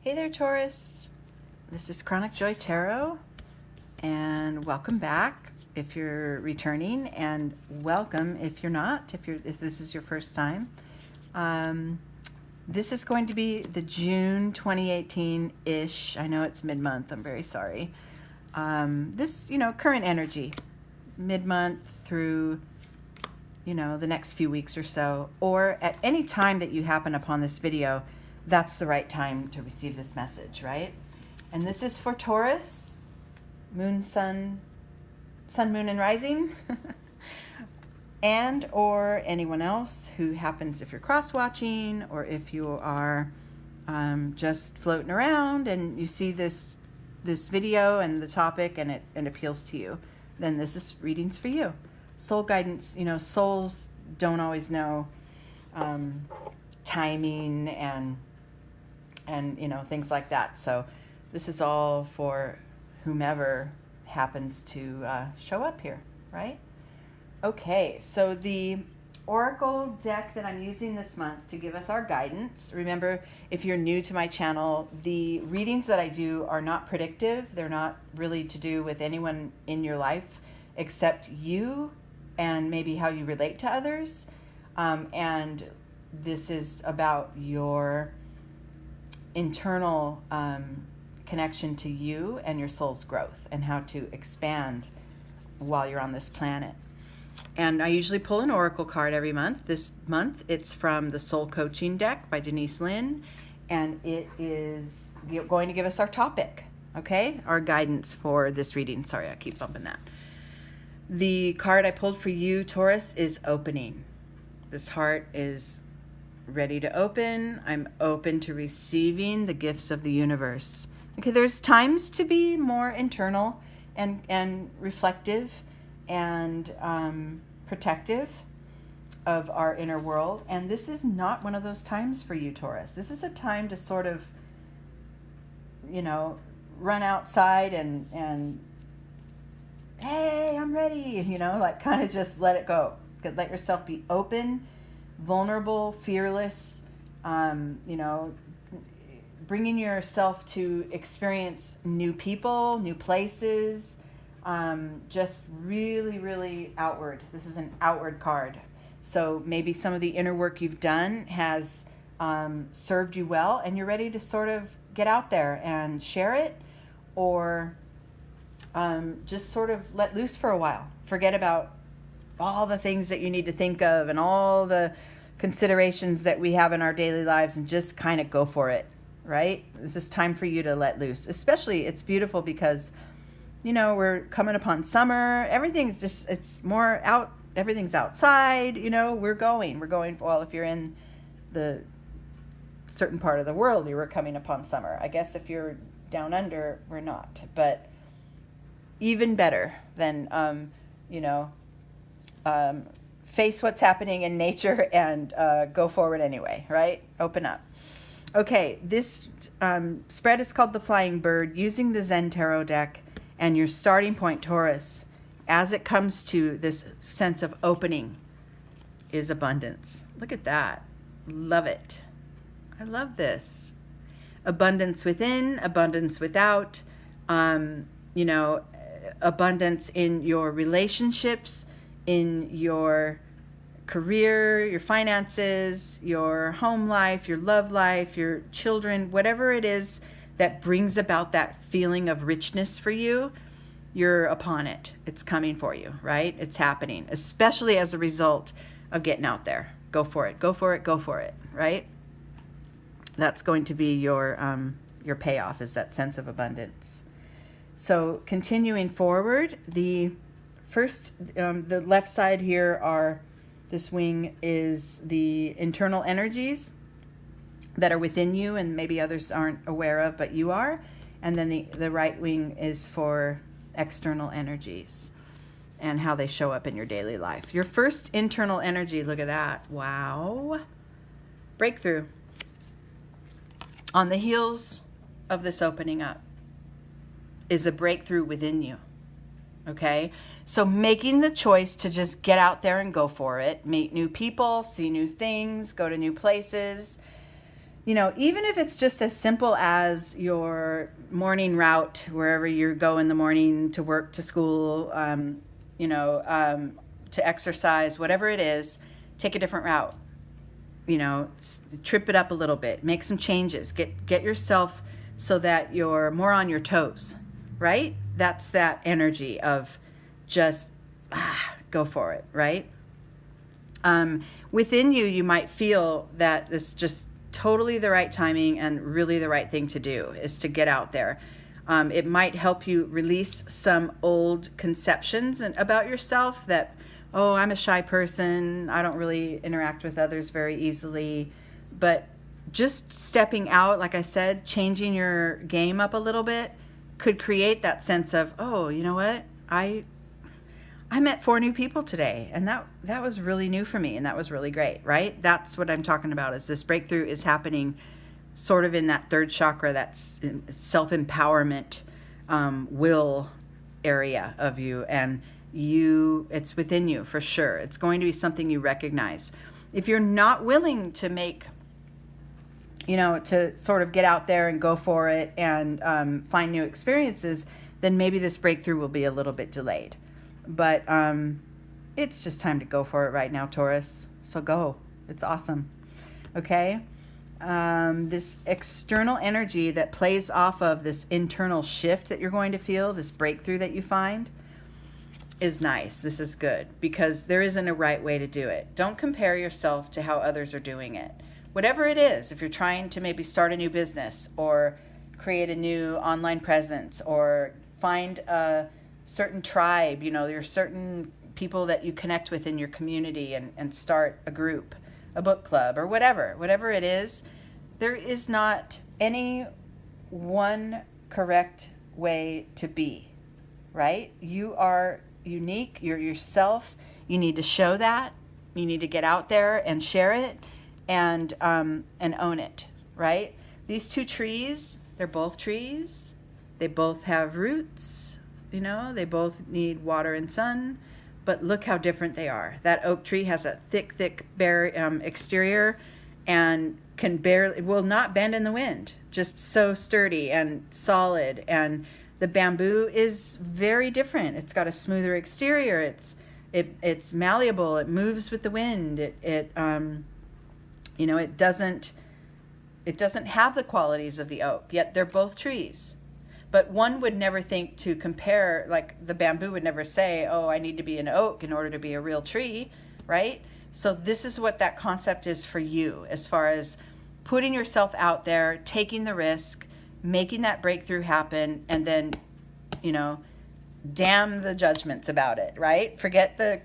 Hey there, Taurus. This is Chronic Joy Tarot, and welcome back if you're returning, and welcome if you're not, if this is your first time. This is going to be the June 2018-ish. I know it's mid-month. I'm very sorry. This, current energy, mid-month through, the next few weeks or so, or at any time that you happen upon this video, that's the right time to receive this message, right? And this is for Taurus, moon, sun, moon, and rising, and or anyone else who happens, if you're cross-watching or if you are just floating around and you see this video and the topic and it appeals to you, then this is readings for you. Soul guidance, souls don't always know timing and things like that. So this is all for whomever happens to show up here, right? Okay, so the oracle deck that I'm using this month to give us our guidance. Remember, if you're new to my channel, the readings that I do are not predictive. They're not really to do with anyone in your life except you and maybe how you relate to others. And this is about your internal connection to you and your soul's growth and how to expand while you're on this planet. And I usually pull an oracle card every month. This month it's from the Soul Coaching deck by Denise Lynn, and it is going to give us our topic, okay? Our guidance for this reading. Sorry, I keep bumping that. The card I pulled for you, Taurus, is opening. This heart is ready to open. I'm open to receiving the gifts of the universe. Okay, there's times to be more internal and reflective and protective of our inner world. And this is not one of those times for you, Taurus. This is a time to sort of, run outside and hey, I'm ready, kind of just let it go. Let yourself be open, vulnerable, fearless, bringing yourself to experience new people, new places, just really, really outward. This is an outward card. So maybe some of the inner work you've done has served you well, and you're ready to sort of get out there and share it, or just sort of let loose for a while. Forget about all the things that you need to think of and all the considerations that we have in our daily lives, and just kind of go for it, right? This is time for you to let loose. Especially, it's beautiful because, we're coming upon summer. Everything's just, it's more out, everything's outside, we're going, well, if you're in the certain part of the world, you were coming upon summer. I guess if you're down under, we're not, but even better than, face what's happening in nature and go forward anyway, right? Open up. Okay, this spread is called the Flying Bird, using the Zen Tarot deck, and your starting point, Taurus, as it comes to this sense of opening, is abundance. Look at that. Love it. I love this. Abundance within, abundance without, abundance in your relationships, in your career, your finances, your home life, your love life, your children, whatever it is that brings about that feeling of richness for you, you're upon it. It's coming for you, right? It's happening, especially as a result of getting out there. Go for it, go for it, go for it, right? That's going to be your payoff, is that sense of abundance. So continuing forward, the first, the left side here this wing is the internal energies that are within you and maybe others aren't aware of, but you are. And then the right wing is for external energies and how they show up in your daily life. Your first internal energy, look at that. Wow. Breakthrough. On the heels of this opening up is a breakthrough within you. Okay? So making the choice to just get out there and go for it, meet new people, see new things, go to new places, even if it's just as simple as your morning route, wherever you go in the morning to work, to school, to exercise, whatever it is, take a different route. Trip it up a little bit, make some changes, get yourself so that you're more on your toes, right? That's that energy of just go for it, right? Within you, you might feel that this just totally the right timing and really the right thing to do is to get out there. It might help you release some old conceptions about yourself that, oh, I'm a shy person, I don't really interact with others very easily. But just stepping out, like I said, changing your game up a little bit could create that sense of, oh, you know what? I met 4 new people today, and that was really new for me, and that was really great, right? That's what I'm talking about, is this breakthrough is happening sort of in that third chakra, that's self-empowerment, will area of you, and it's within you for sure. It's going to be something you recognize. If you're not willing to make, to sort of get out there and go for it and find new experiences, then maybe this breakthrough will be a little bit delayed. But it's just time to go for it right now, Taurus. So go. It's awesome. Okay? This external energy that plays off of this internal shift that you're going to feel, this breakthrough that you find, is nice. This is good, because there isn't a right way to do it. Don't compare yourself to how others are doing it. Whatever it is, if you're trying to maybe start a new business or create a new online presence or find a certain tribe, there are certain people that you connect with in your community and start a group, a book club, or whatever it is, there is not any one correct way to be, right? You are unique, you're yourself. You need to show that. You need to get out there and share it and own it, right? These 2 trees, they're both trees. They both have roots, they both need water and sun, but look how different they are. That oak tree has a thick bare exterior and will not bend in the wind, just so sturdy and solid. And the bamboo is very different. It's got a smoother exterior. It's malleable. It moves with the wind. It doesn't have the qualities of the oak. Yet they're both trees. But one would never think to compare, like the bamboo would never say, oh, I need to be an oak in order to be a real tree, right? So this is what that concept is for you, as far as putting yourself out there, taking the risk, making that breakthrough happen, and then, damn the judgments about it, right? Forget the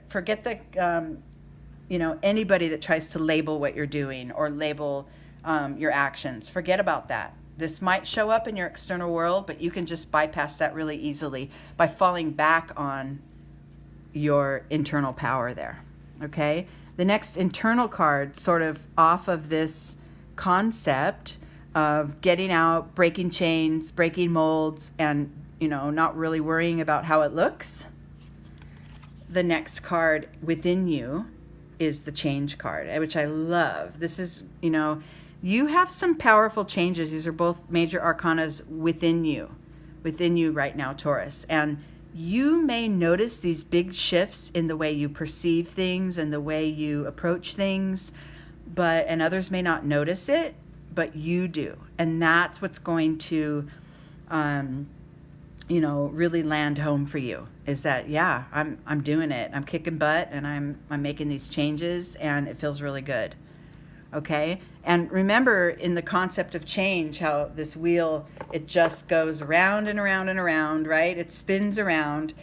anybody that tries to label what you're doing or label your actions. Forget about that. This might show up in your external world, but you can just bypass that really easily by falling back on your internal power there, okay? The next internal card, sort of off of this concept of getting out, breaking chains, breaking molds, and, not really worrying about how it looks. The next card within you is the change card, which I love. This is, you have some powerful changes. These are both major arcanas within you right now, Taurus. And you may notice these big shifts in the way you perceive things and the way you approach things, and others may not notice it, but you do. And that's what's going to, really land home for you, is that, yeah, I'm doing it. I'm kicking butt and I'm making these changes and it feels really good. Okay. And remember, in the concept of change, how this wheel, it just goes around and around and around, right? It spins around.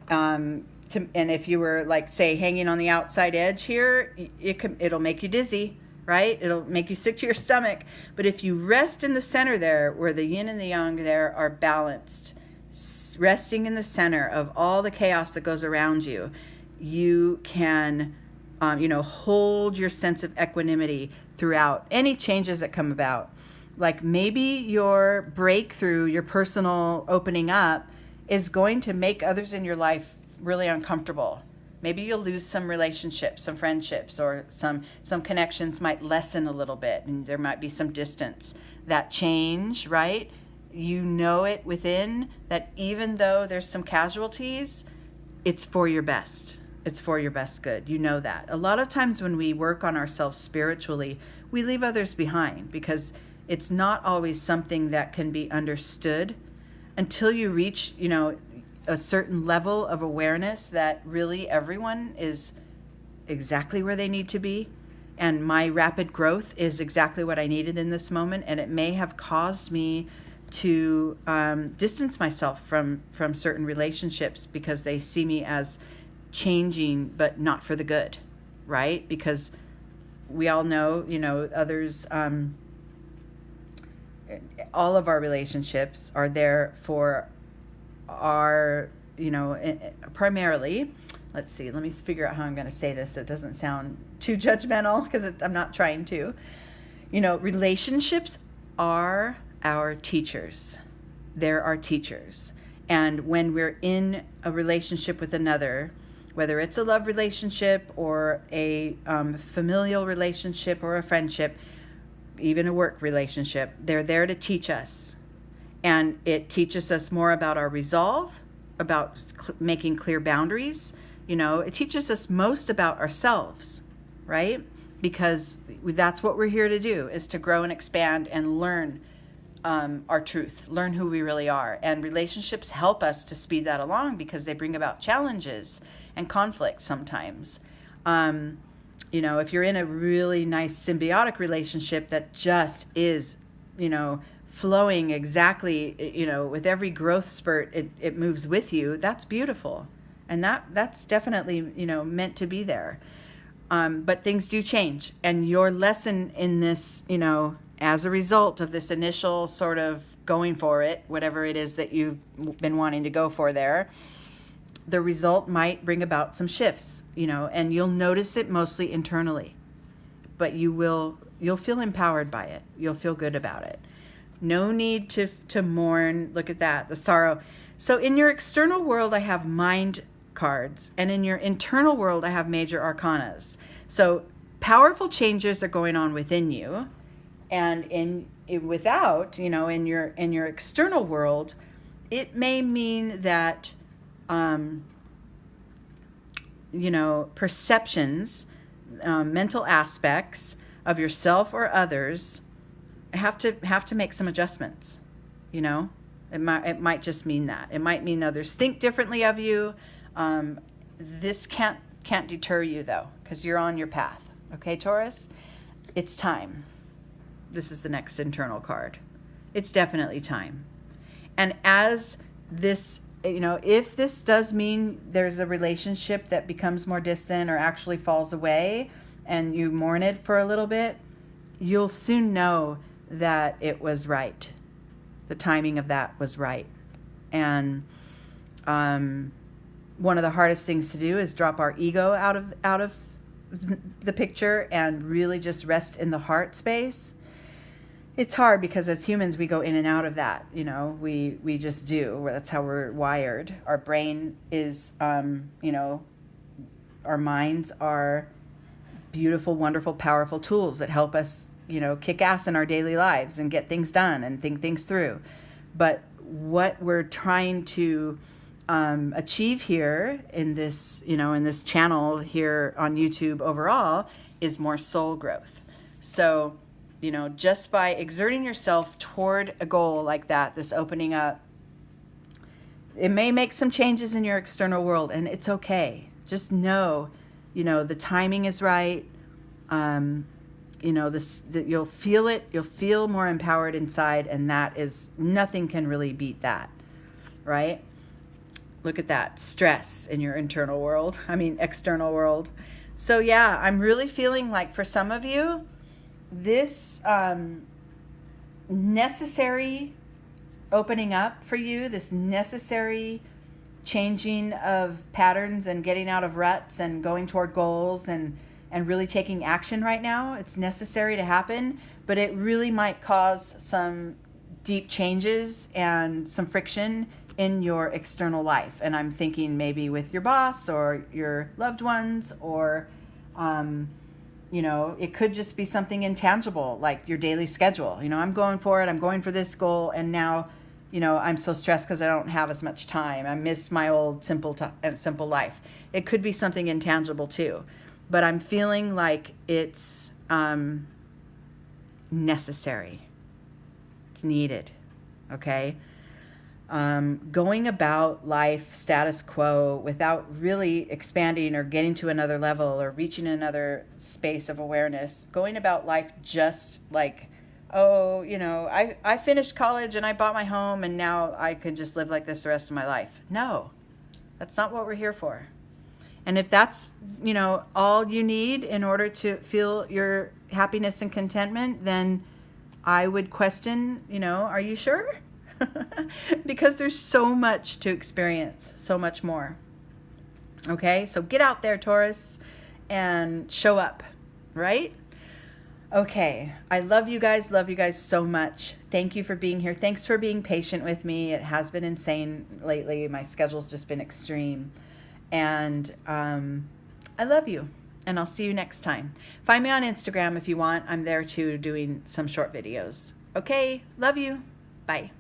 And if you were, like, say, hanging on the outside edge here, it'll make you dizzy, right? It'll make you sick to your stomach. But if you rest in the center there, where the yin and the yang there are balanced, resting in the center of all the chaos that goes around you, you can hold your sense of equanimity throughout any changes that come about. Like maybe your breakthrough, your personal opening up, is going to make others in your life really uncomfortable. Maybe you'll lose some relationships, some friendships, or some connections might lessen a little bit, and there might be some distance. That change, right? You know it within that even though there's some casualties, it's for your best. It's for your best good. You know that. A lot of times when we work on ourselves spiritually, we leave others behind because it's not always something that can be understood until you reach, a certain level of awareness that really everyone is exactly where they need to be. And my rapid growth is exactly what I needed in this moment. And it may have caused me to distance myself from certain relationships because they see me as changing, but not for the good, right? Because we all know, others, all of our relationships are there for our, primarily, let's see, let me figure out how I'm going to say this. It doesn't sound too judgmental because I'm not trying to. Relationships are our teachers. They're our teachers. And when we're in a relationship with another, whether it's a love relationship or a familial relationship or a friendship, even a work relationship, they're there to teach us. And it teaches us more about our resolve, about making clear boundaries. It teaches us most about ourselves, right? Because that's what we're here to do, is to grow and expand and learn our truth, learn who we really are. And relationships help us to speed that along because they bring about challenges and conflict sometimes. If you're in a really nice symbiotic relationship that just is, flowing exactly, with every growth spurt, it moves with you, that's beautiful. And that's definitely, meant to be there. But things do change. And your lesson in this, as a result of this initial sort of going for it, whatever it is that you've been wanting to go for there, the result might bring about some shifts, and you'll notice it mostly internally. But you'll feel empowered by it. You'll feel good about it. No need to mourn. Look at that, the sorrow. So in your external world, I have mind cards, and in your internal world, I have major arcanas. So powerful changes are going on within you, and in your external world, it may mean that perceptions, mental aspects of yourself or others have to make some adjustments. It might just mean that. It might mean others think differently of you. This can't deter you though, because you're on your path. Okay, Taurus? It's time. This is the next internal card. It's definitely time. And as this, if this does mean there's a relationship that becomes more distant or actually falls away and you mourn it for a little bit, you'll soon know that it was right. The timing of that was right. And one of the hardest things to do is drop our ego out of the picture and really just rest in the heart space. It's hard because as humans we go in and out of that. We just do. That's how we're wired. Our brain is, our minds are beautiful, wonderful, powerful tools that help us, kick ass in our daily lives and get things done and think things through. But what we're trying to achieve here in this, in this channel here on YouTube overall is more soul growth. So, just by exerting yourself toward a goal like that, this opening up, it may make some changes in your external world, and it's okay. Just know, the timing is right. You'll feel it. You'll feel more empowered inside, and that is, nothing can really beat that, right? Look at that stress in your external world. So yeah, I'm really feeling like for some of you, this necessary opening up for you, this necessary changing of patterns and getting out of ruts and going toward goals and really taking action right now, it's necessary to happen, but it really might cause some deep changes and some friction in your external life. And I'm thinking maybe with your boss or your loved ones, or, it could just be something intangible, like your daily schedule. I'm going for it. I'm going for this goal. And now, I'm so stressed because I don't have as much time. I miss my old simple life. It could be something intangible too. But I'm feeling like it's necessary. It's needed. Okay? Going about life status quo without really expanding or getting to another level or reaching another space of awareness, going about life just like, I finished college and I bought my home and now I could just live like this the rest of my life. No, that's not what we're here for. And if that's, all you need in order to feel your happiness and contentment, then I would question, are you sure? Because there's so much to experience, so much more. Okay, so get out there, Taurus, and show up, right? Okay, I love you guys so much. Thank you for being here. Thanks for being patient with me. It has been insane lately. My schedule's just been extreme. And I love you, and I'll see you next time. Find me on Instagram if you want. I'm there too, doing some short videos. Okay, love you. Bye.